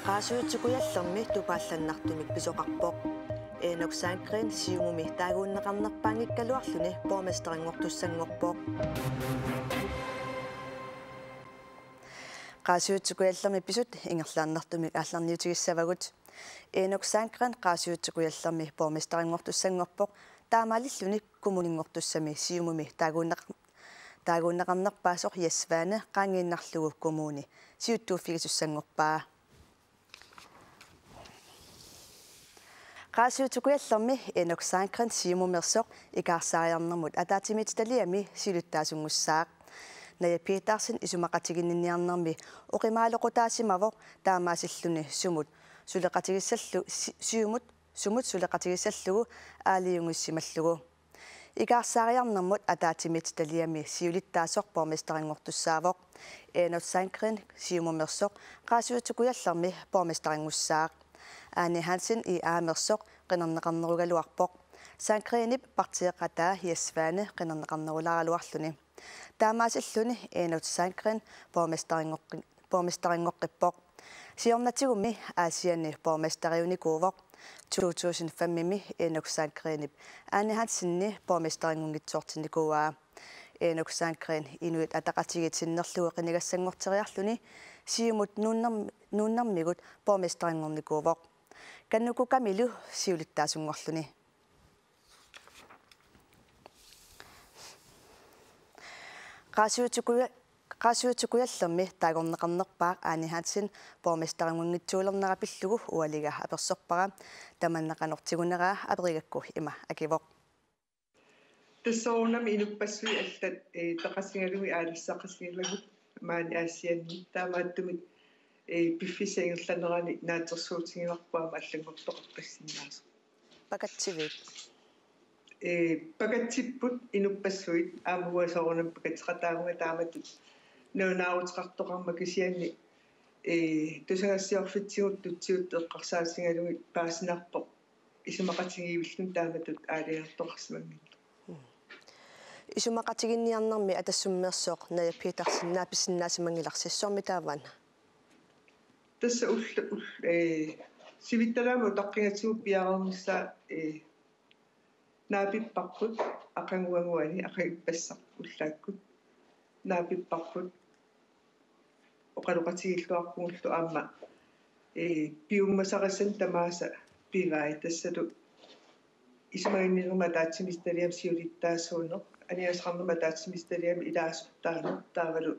qaasuutsukujallermi tupaallanartumik pisoqarpoq noksaanqrin siumumi taaguunneqarnerpaangikkaluarluni pormesterinngortussanngorpoq qaasuutsukujallermi pisut ingerlaannartumik aallarniutigissavagut noksaanqrin qaasuutsukujallermi pormesterinngortussanngorpoq taamaalilluni kumuninngortussami siumumi taaguunneqarnerpaasoq yassvaane qaangiinnarlugu kumuni siuttuuffigisussanngorpaa qaasuutukujallermi noksaanqrin siumumersoq ikaarsaariarnermut ataatimit taliami siluttaasunngussaaq nayapiitaarsin isumaqatiginniarnermi oqimaaluqutaasimaavoq taamaasilluni sumut suleqatigissallugu aaliungussimallugu ikaarsaariarnermut ataatimit taliami siulittaasoq pormesterinngortussaavoq noksaanqrin siumumersoq qaasuutukujallermi pormesterinngussaaq Anne Hansen i aamersoq qinarneqarnerugaluarpoq Sankrinip partiqataa yassvaane qinarneqarnerularaluarluni taamaasilluni eenut Sankrin pormesteringoqqippoq siornatigumi aasiani pormesteriunikuuvoq 2005 eenuk Sankrinip Anne Hansenni pormesteringunngitsoortinikuaa eenuk Sankrin inuit ataqatigitsinnerlugu qinigassangorteriarluni siumut nuunnermigut pormesterinngornikuuvoq kannuku kamilu siulittaasungorluni qaasuutukujallermi taagorneqarnerpaaq Anne Hansen pormesteringunngitsuulernerapillugu ualiga apersorpara tamanneqanortiguneraa aperigakku ima akivoq tassoornami inuppasui allat taqasingalumi aalissaqasingallagut maani aasianni taamaattumik piffisaingerlanerani naatersuutigilarpuama allangortoqarpassinnaas pakatsivit pakatsipput inuppassuit aamuasoornam pakatiqataamunga taamatut nuunaautiqartoqarma kisianni tusagassiorfitsigut tutsiut eqqarsaasingalumi paasinarpoq isumaqatigiivillun taamatut aaliartoqarsimangit isumaqatiginniarnermi atassummeersoq nayapiitarsinnaa pissinnaasimangilarsissormi taavan tassa sivittalamu taqqingatsigu piaarnermissa naapipparput aqanguanguani aqaippassaq ullaakkut naapipparput oqaluqatigilluarpugullu aamma piummasaqassan tamaasa pivai tassalu isumaginninerma taatsimisitaliam siulittaassuuneq aniasqarnerma taatsimisitaliam ilaasortaanu taavalu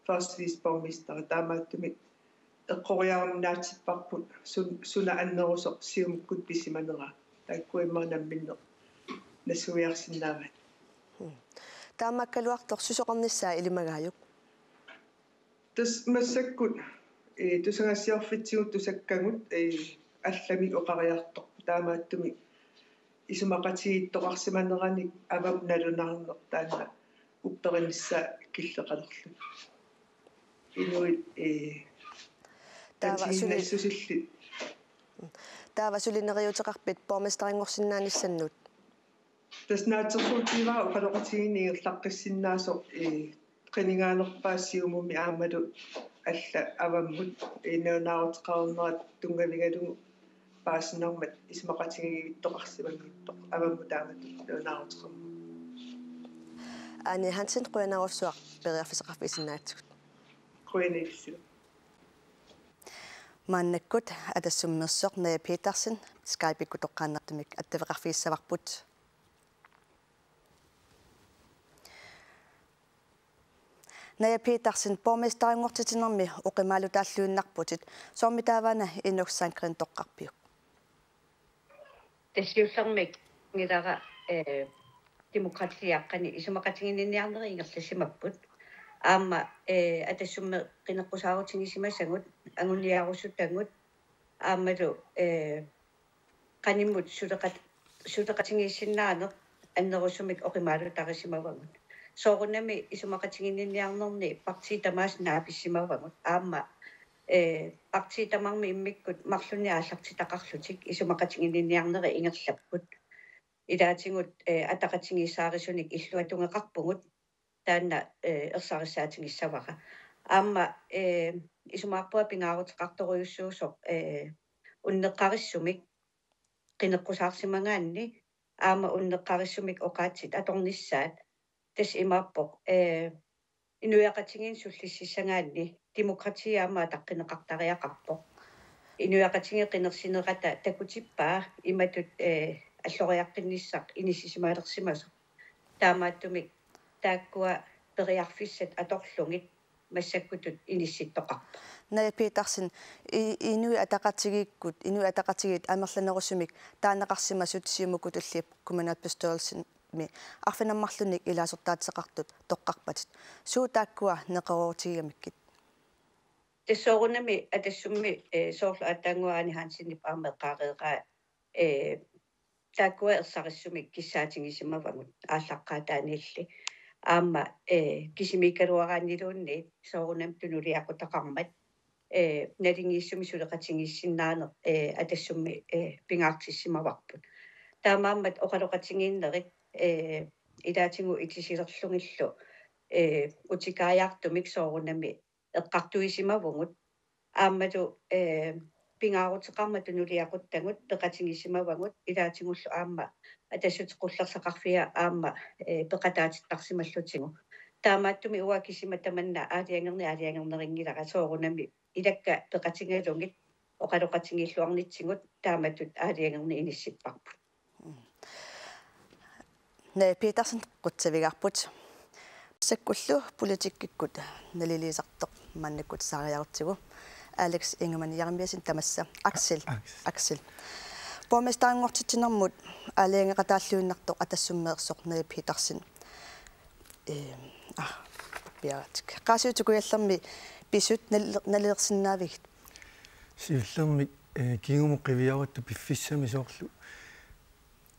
first vice borgmester taamaattumi eqqoriarumnaatipparput suna annerusoq siumukkut pisimanera taakkuimmarnamminneq nasuiarsinnaavat taammakkaluartor susoqornissaa ilimagaayuk tas massakkut tusagassiorfitsigut tusakkagut allami oqariartoq taamaattumi isumaqatigiittoqarsimanerani avam nalunarnerq taanna upperimissa killeqalerlu inuit taava sulineriuteqarpit pormesterinngorsinnaanissannut tasnaatersuutiivaa oqaloqatigiinnigerlaqqissinnaasor qiningaanerpaassiumumi aamalu alla avammut inuunaaruteqarernerat tungavigalugu paasinarmat ismaqatigiivittoqarsimangittoq avammu taamatut nuunaaruteqarmu Anne Hansen quyanarussuaq periarfiseqarfisinnaatsugut quyanillu maannakkut atassummersoq nayapiitarsin Skype-ikku toqqaannartumik attaveqarfiissavarput nayapiitarsin pormesterinngortitinermi oqimaalutaalluunnarputit soormitaavana inuksankrin toqqarpiuk тассиуллэрмик ngilара демократиаққани исумақатигинниарнери ингерлассимаппут аама атассумме қинеққусаарутингисимасагут агуниаарусутангут аамалу qaниммут сулеқатингиссиннаанеқ аннерусумик оқимаалутарисимавагут соорунами исумақатигинниарнерни парти тамаас нааписсимавагут аама парти тамарми иммиккут марлуни ааллартитақарлутик исумақатигинниарнери ингерлаппут илаатингут атақатингиссаарисуник иллуатунгеқарпугут таанна ерсарисаатингиссавара аама исумаарпуа пингаарутеқарторуйуссуусоқ уннеққариссумик qinеққусаарсимангаанни аама уннеққариссумик оқаатсит аторниссаат тас имааппоқ инуяқатингин суллиссисангаанни демократиаама таққинеқартариақарпоқ инуяқатинги qinерсинерата такутиппаа иматут аллориаққинниссақ инисисимаалерсимасо таамааттумик тааккуа периарфиссат аторлугит массаккутут инисситтоқарпо на питарсин инуи атақатигиккут инуи атақатигит амерланерусумик таанеқарсимасут сиумукут уллип коммунаат пистолсин ми арфинаммарлуник илаасортаатсеқартут тоққарпатит суу тааккуа неқеруутигамиккит тессоорунами атассумми соорлу атаангуаани хаансиннип аамеққаарееқаа тааккуа ерсариссумик киссаатингисимавагут ааллаққаатааниилли аама кисимиккалуарааннилуунни соорунам тунулиақутақармат налингииссуми сулеқатингиссиннаанер атассумми пингаартиссимаварпут таамааммат оқалоқатингииннерит илаатингу итисилерлугиллу утикааяартумик соорунами эққартуисимавугут ааммалу пингаарутеқарма тунулиақуттагут пеқатингиссимавагут илаатингуллу аама атассутеқуллерсақарфиа аама пеқатаатиттарсималлутингу таамааттуми уакисима таманна аалиангернерингилара соорунами илакка пеқатингалугит оқалоқатингиллуарнитсигут тааматут аалиангерни иниссиппарпут на питарсин қутсавигарпут саккуллу политиккиккут налилисартоқ маннаккут саариартигу Alex Ingemann Jarmiasin tamassa Axel Borgmesteren алиангеқатааллуиннартоқ атассуммеерсоқнери питарсин биатик қасиутукуяллерми писут налерсиннаавигит сиуллерми кигуму қивиарутту пиффиссами соорлу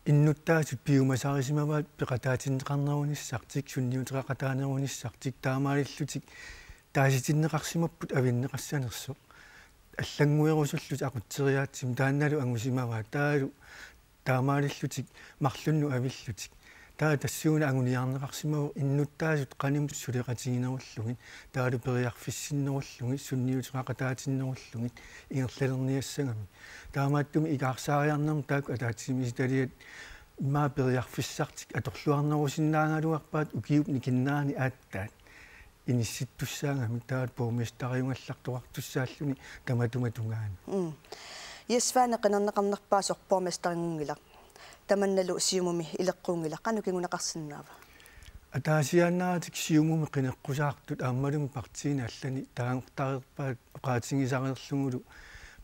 иннуттаасут пиумасаарисимаваат пеқатаатиннеқарнеруниссартик сунниутеқатаанеруниссартик таамаалиллутик тааситиннеқарсимаппут авиннеқассанерсо аллангуерусуллут ақутсериаатсим таанналу ангусимаваа таалу таамаалиллутик марлунну авиллутик таа тассууна агуниарнеқарсимаву иннуттаасут қанимут сулеқатигинеруллугит таалу периарфиссиннеруллугит сунниутеқатаатиннеруллугит ингерлалерниассагами таамааттуми икаарсаариарнерм таак атаатсимис талиат имаа периарфиссартик аторлуарнерусиннаангалуарпаат укиуп никиннаани ааттаат инисситтуссаангами таат боргместариунгаллартуартуссааллуни таматуматунгаани Jesvane qinernеqarnerpaasuq borgmesterinngungila tamannalu siumumi ileqquungila qanu kingunaqarsinnaava атаасианнаатик сиумуми qinеққусаартут ааммалуми партиина аллани таангортареерпаат оqaатингисареерлугулу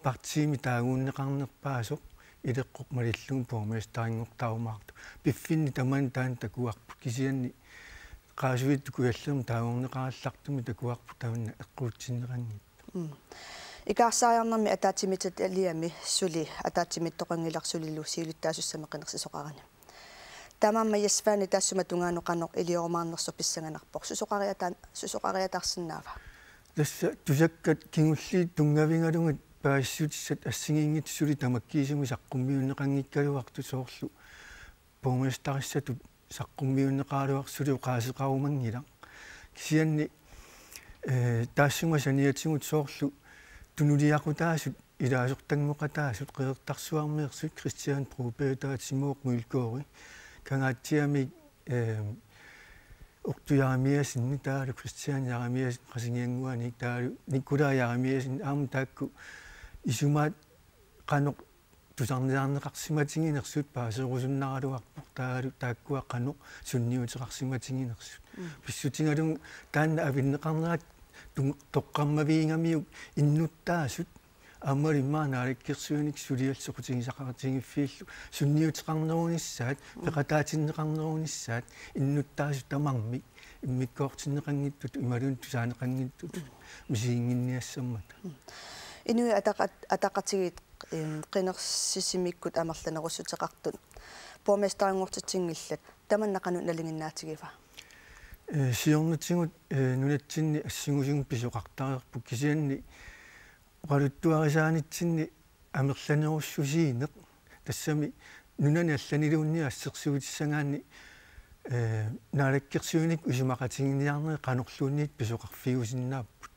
партиими таагууннеқарнерпаасоқ илеққоқ малиллугу боргместарингортаумаарту пиффинни таман таан такуарпут кисианни qaasuittukuallum taaguorneqaraallартуми такуарпу таунна эққуутсиннеқангит икаарсаариарнэрми атаатимитат алиами сули атаатимиттоқангиларсулиллу сиилуттаасуссама қинерсисоқарани тамаама ясфаани таассума тунгаанеқарнеқ илиормаарнерсо писсаганарпоқ сусоқариатаарсинаава тасса тусаккат кингулли тунгавингалугат паассутиссат ассигиингит сули тамаккиисуми саққуммиуннеқангиккалуарту соорлу боргместариссату саққуммиуннеқаалуарсулу qaasiqarumangila кисианни таассума саниатсигут соорлу тунулиақутаасут илаасортангмоқатаасут қеэртарсуармеерсут Кристиан Прубетаат Симооқ Мулкоори кангаатсиами октуяамиасинни таалу Кристиан Ярамиас қасингиангуани таалу Николай Ярамиасин аам таакку исумаат қаноқ тусарниарнеқарсиматингинерсут паасерусуннаралуарпоқ таалу тааккуа қаноқ сунниутеқарсиматингинерсут писсутингалун таанна авиннеқарнерат тоққармавиингамиук иннуттаасут аммалиммаанааликкерсуиник сулиалсоқутингисақартингиффииллу сунниутеқарнеруниссаат пеқатаатиннеқарнеруниссаат иннуттаасут тамарми иммиккоортиннеқангиттут ималун тусаанеқангиттут мисиингинниассаммат инуи атақатигит qinерсисимиккут амерланеруссутеқартут боргместарингортитсингиллат таманнақану налингиннаатигива сиорнутсигут нунатсинни ассигусугу писоқартареерпу кисианни оқалуттуарисаанитсинни амерланеруссусиинеқ тассами нунани алланилуунни ассерсугитиссагаанни наалаккерсуunik усумақатигинниарнери qanorluunniit писоқарфиусиннааппут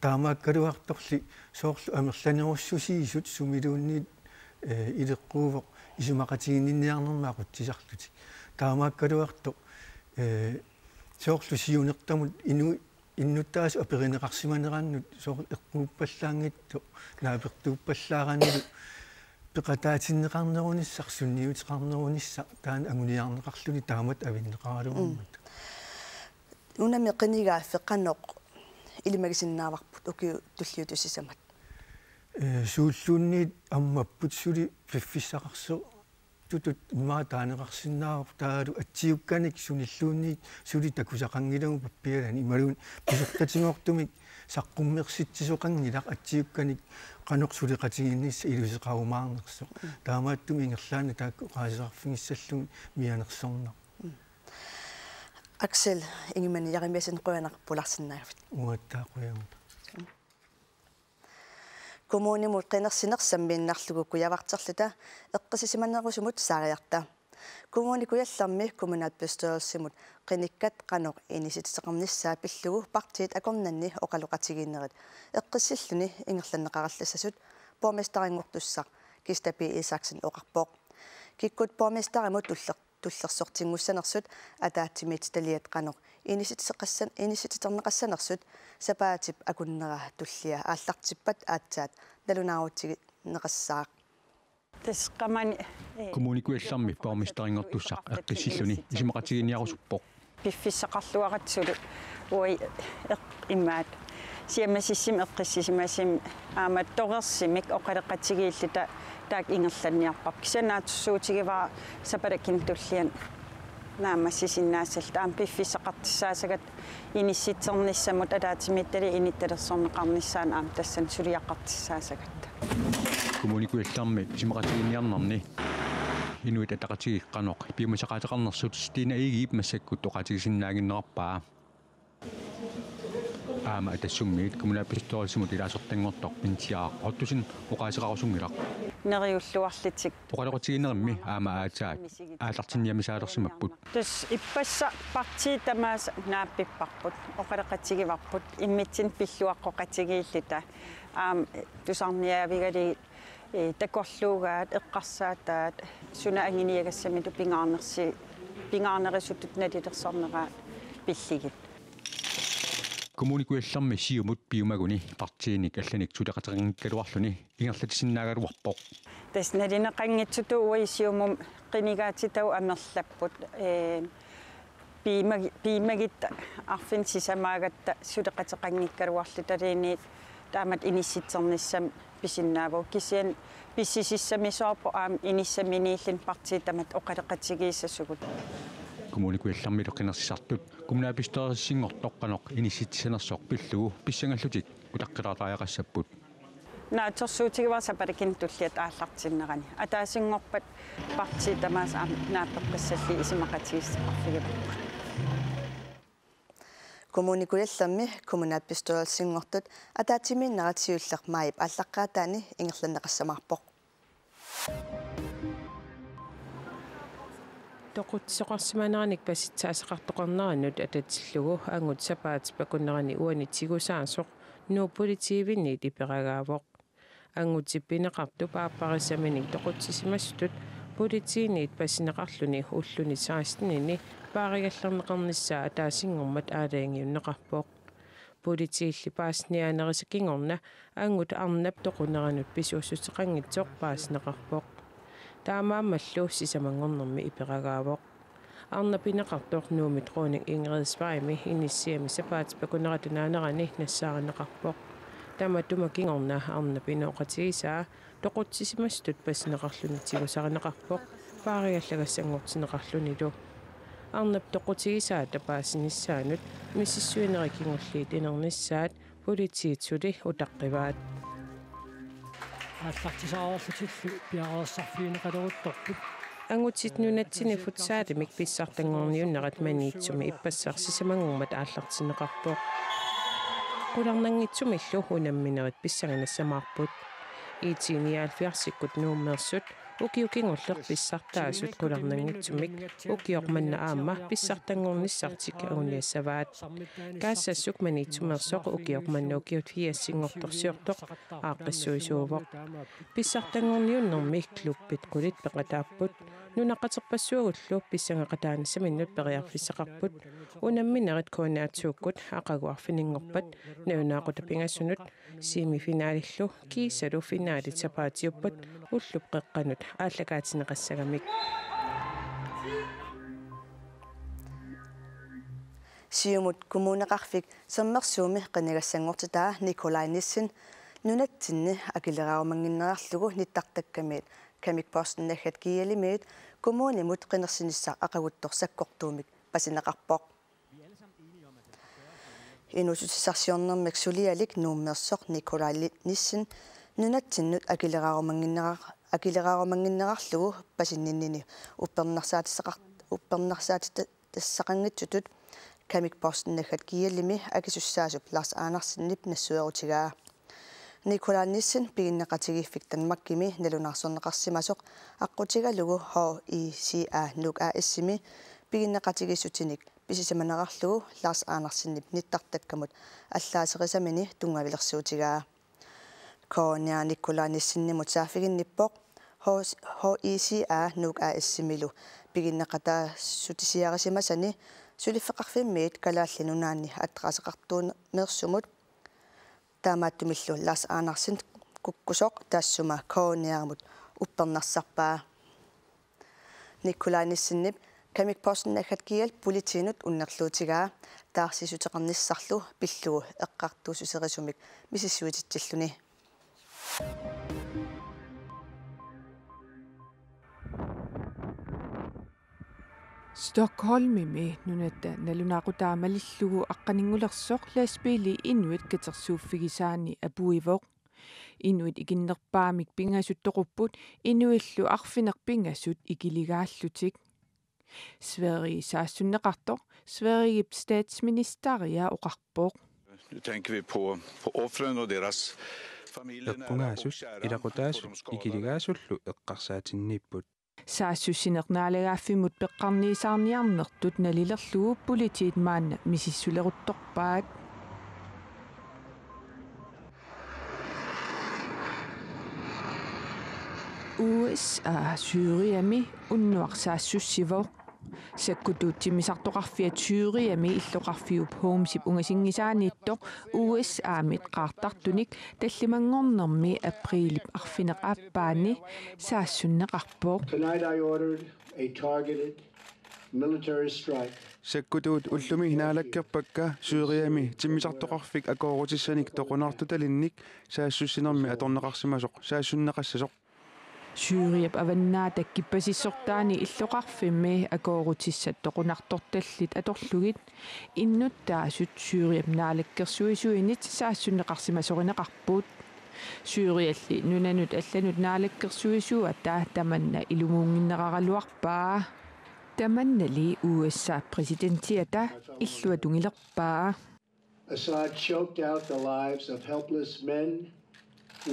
таамааккалуарторли соорлу амерланеруссусиисут сумилуунниит илеққуувоқ исумақатигинниарнермаақут тисарлутик таамааккалуарто соорлу сиунертамут иннуттаас оперинеқарсиманерааннут соор эққууппаллаангитто наапертууппаллааранилу пеқатаатиннеқарнеруниссар сунниутеқарнерунисса таан агуниарнеқарлуни таамат авиннеқаралуармат унами қинигааффеққаноқ илимагисиннааварпут уки туллиутусисамат сууллуунниит аммаппут сули фиффиссақарсо тутут маатаанеқарсиннаавар таалу атсиукканик суниллуунниит сули такусақангилагу паппиалани ималуун писортатингортумик саққуммерситсисоқангилақ атсиукканик qanuq suliqatiginniissa ilusеqarumаарnerso таамааттум ингерлаана таакку qaasisarfiнгиссаллуни мианерсорна Axel ингимани яримиасин қуянарпуларсинаагавит уаттаақуяма коммунимут qinерсинерсаммииннарлугукку явартерлута эққисисиманерусумут саариарта коммуникуялларми коммунаатпистуерсимут qinnikkat qanuq inиситсеқарниссаа пиллугу партиит акорнанни оқалоқатигииннерит эққиссиллуни ингерланнеқараллассасут поместарингортуссақ кистапи исаксин оқарпоқ киккут поместаримут туллерсортингуссанерсут атаатимит талиат qanuq иниситсеқарнеқассанерсут сапаатип акуннера туллиа ааллартиппат аатсаат налунаарутиги неқассаақ тесқамани коммуникуалларми поместарингортуссақ эққиссиллуни исумақатигиниарусуппоқ пиффиссақарлуаратсулу уи иммаат сиамасиссим эққиссисимасим ааматторерсимик оқалеқатигииллута таак ингерланниарпап кисанаатуссуутигиваа сапалакин туллиан наамассисиннаассал таам пиффиссақартиссаасагат инисситсерниссамут алаатимиттали инитталерсорнеқарниссаан аам тассан сулиаққартиссаасагат коммуникуалларми исумақатигиниарнарни инуит атақатиги qaноқ пиумасақаатеқарнерсут стина игиип массаккут тоқатигисиннаагиннерарпаа аама атассуммиит коммунаапписторисимут илаасертангортоқ пинтиаа оттусин оқаасеқарусунгилақ нериуллуарлитик оқалеқатигиннеримми аама аатаат аалартинниамисаалерсимаппут тас иппасса парти тамаас нааппиппарпут оқалеқатигиварпут иммитсин пиллуаққоқатигииллута аам тусарниавигали такорлуугаат эққарсаатаат суна ангиниагассамиту пингаарнерисутут налилерсорнераа пиллигит коммуникуалларми сиумут пиумагуни партииник алланик сулеқатерингккалуарлуни ингерлатисиннаагалуарпоқ тас налинеқангитсуту уисиумум қинигаатитау амерлаппут пиимагит арфин сисамаагатта сулеқатеқангиккалуарлуталиини таамат инисситсерниссам писиннааву кисиан писсисиссамисоорпо аам иниссаминииллин партиитамат оқалеқатигииссасугут коммуникуалларми лоқинерсисартут коммунааписториссингортоққаноқ инисситсанерсоқ пиллугу писсангаллутик утаққилаатааяқассаппут наатерсуутигиваа сапалакин туллиат ааллартиннерани атаасингорпат партиитамаас аам нааппеққиссалли исимақатигиссақарфигаппут коммуникуялларми коммунаатпистуерсингортут атаатимииннаратсиуллер маип аллаққаатаани ингерланнеқассамаарпоқ тоқутсоқарсиманераник пасситсаасеқартоқарнеранут ататсиллугу ангут сапаат пакуннерани уанитсигусаасоқ нуупполитивинни липерагаавоқ ангутсиппинеқарту пааппарисаминик тоқутсисимассутут политиинит пассинеқарлуни уллуни саастинини пааригаллернеқарниссаа атаасингормат аалаангиуннеқарпоқ политиилли паасниаанерисакингорна ангут арнап тоқунеранут писууссутеқангитсоқ пааснеқарпоқ таамааммаллу сисамангорнэрми иперагаавоқ арнапинеқартоқ нуумитроник ингредисваими иниссиами сапаат пакунератунаанерани нассааринеқарпоқ таматума кингорна арнапинеоқатигисаа тоқутсисимастут паснеқарлунитсигусаринеқарпоқ пааригаллагассангортинеқарлунилу арнап тоқутигисаа тапаасиниссаанут миссиссуинерикингуллиит инерниссаат политиитсули утаққиваат ааллартисааорлутиллу пиареерсарфиинеқалерутторпут ангутсит нунатсини футсаалимик писсартангорниуннерат маниитсуми иппассарсисамангуммат ааллартинеқарпоқ qulарнангитсумиллу унамминерит писсаганассамаарпут иитиниаалфиарсиккут нууммерсут Ukiukingulleq pissartaasut qularnangitsumik ukiormanna aamma pissartangornissartik aguniassavaat kaasassuk maniitsumersoq ukiormanna ukiut fiassingortorsiortoq aaqqissuisuuvoq pissartangorniunnermik kluppit qulit peqataapput nunaqaterpassuagullu pissangaqataanissaminnut periarfissaqarput unamminerit kooniatsuukkut aqaguarfininngerpat naunaaquta semifinaalillu kiisalu finaalit sapaatiuppat ullup qeqqanut ааллакаатинеқассагамик сиумут коммунеқарфик саммерсууми қинегассангортитаа Николай Ниссен нунатсинни акилераарумангиннерарлугу ниттартаккамиит камик постннаггат киалимиит коммунимут қинерсиниссаа ақагутторсаккортуумик пасинеқарпоқ инусутиссарсиорнэрмик сулиалик нууммерсоқ Николай Ниссен нунатсиннут акилераарумангиннерарлугу пасинниннини уппернарсаатиссақангитсутут камик постннаггат киалими акисуссаасуп Ларс Анерсеннип нассуерутигаа Николай Ниссен пигиннеқатигиффик танмаккими налунаарсорнеқарсимасоқ аққутигалугу HECA нук аассими пигиннеқатигиссутиник писисаманерарлугу Ларс Анерсеннип ниттартаккамут аллаасерисамини тунгавилерсуутигаа коня Николай Ниссеннимут саафигинниппоқ HECA нук аассимилу пигиннеқатаа сутисиарисимасани сулиффеқарфиммиит калааллинунаанни аттраасеқартуун мерсумут таамааттумиллу Ларс Анерсен куккусоқ таассума кониармут уппернарсарпаа Николай Ниссеннип камик постннаггат киал политинут уннерлуутигаа таарсисутеқарниссарлу пиллугу эққартуусусерисумик мисиссуититсиллуни Stockholmimi nunatta nalunaaqutaamalillugu aqqaningulersoq lastbiili inuit katersuuffigisaani apuivoq inuit ikinnerpaamik pingasuttoqupput inuillu arfinerpingasut ikiligaаллутик Sverige saassunneqartoq Sverige statsministeria oqarpoq Nu tänker vi på offren och deras familjer. Eqqungaasus ilaqutaasu ikiligaasuullu eqqarsaatinniipput Saassussinernaalaggaaffimut peqqarniisaarniarnertut nalilerlugu politiit maanna misissuleruttorpaat USA Syyriami unnuarsaassussivoq sakkutuutsimisartoqarfiat Syyriami illoqarfiup hoomsip ungasingisaaniittoq USA-mit qaartartunik tallimangornermi apriilip arfineqaappaani saassunneqarpoq Tonight I ordered a targeted military strike sakkutuut ullumi hinaalakkerpakka Syyriami timmisartoqarfik akoorutissanik toqunartutalinnik saassussinermi atorneqarsimasoq saassunneqassasoq Syyriap avannaata kippasissortaani illoqarfimmi akoorutissat toqunartortallit atorlugit innuttaa Syyriap naalakkersuisuinit saassunneqarsimasorineqarpuut Syyrialli nunanut allanut naalakkersuisuata tamanna ilumuunginneraraluarpaa tamannali USA presidentiata illuatungilerpaa Assad choked out the lives of helpless men,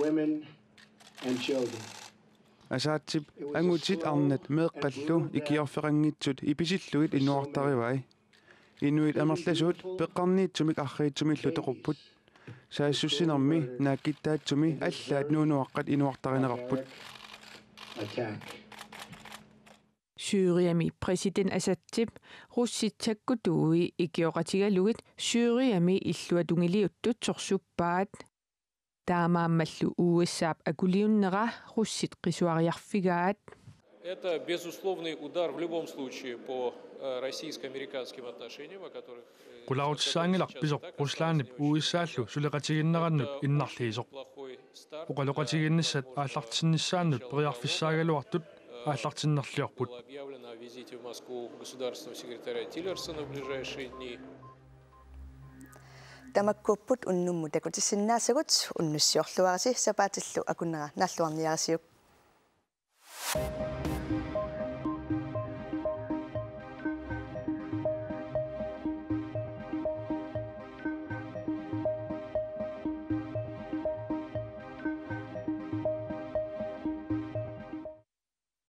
women and children Asaatsip angutit arnat meeqqallu ikiorferangitsut ipisilluit innuartarivai inuit amerlasut peqqarniitsumik arriitsumillu toqupput saassussinermi naakkittaatsumi allaat nuunuaqqat inuartarineqarput Syyriami president Assadsip russitsakkutuui ikioqatigalugit Syyriami illuatungiliuttut sorsuppaat таамааммаллу USA акулиуннера руссит qisuariarfigaat Это безусловный удар в любом случае по российско-американским отношениям, о которых Qularutissaangilaqpisoq Ruslanip USA-llu suleqatigиннераннут иннарлиисоq. Uqaloqatiginnissat aallartinnissaannut periarfissaagaluartut aallartinnerliorput. Объявлено о визите в Москву государственного секретаря Тиллерсона в ближайшие дни. Tamakkupput unnummu takutisinnaasagут unnussiorluarisi sapaatillu akunera naalluarniarisiuk